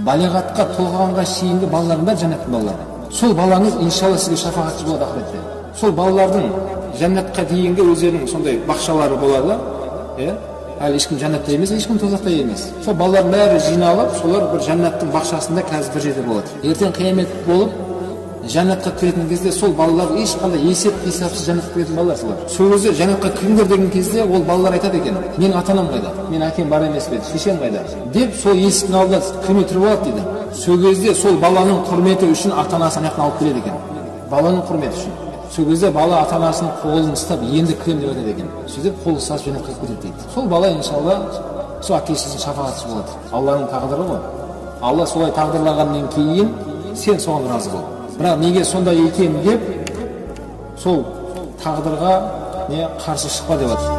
балиғатқа толғанға шейінгі балалардың бәрі жәннаттың балалары. Сол балаңыз иншалла сізге шафаатшы болады ақыретте. Сол балалардың жәннатқа дейінгі өздерінің сондай бақшалары болады, әлі ешкім жәннатта емес, ешкім тозақта емес. Сол балалардың бәрі жиналып, солар бір жәннаттың бақшасында қазір бір жерде болады. Ертең қиямет болып жәннатқа кіретін кезде сол балалар ешқандай есеп-қисапсыз жәннатқа кіретін балалар солар. Сол кезде жәннатқа кіріңдер деген кезде ол балалар айтады екен: "Менің ата-анам қайда? Менің әкем бар емес пе? Шешем қайда?" деп сол есіктің алдында кірмей тұрып алады дейді. Сол кезде сол баланың құрметі үшін ата-анасын аяқтан алып келеді екен. Баланың құрметі үшін. Сол кезде бала ата-анасының қолын ұстап енді кірем деп айтады екен. Сөйтіп қол ұстасып жәннатқа кіреді дейді. Сол бала иншалла сол әке-шешесінің шафаатшысы болады. Алланың тағдыры ғой. Алла солай тағдырлағаннан кейін сен соған разы бол. Бірақ неге сондай екен деп сол тағдырға қарсы шықпа деп жатыр.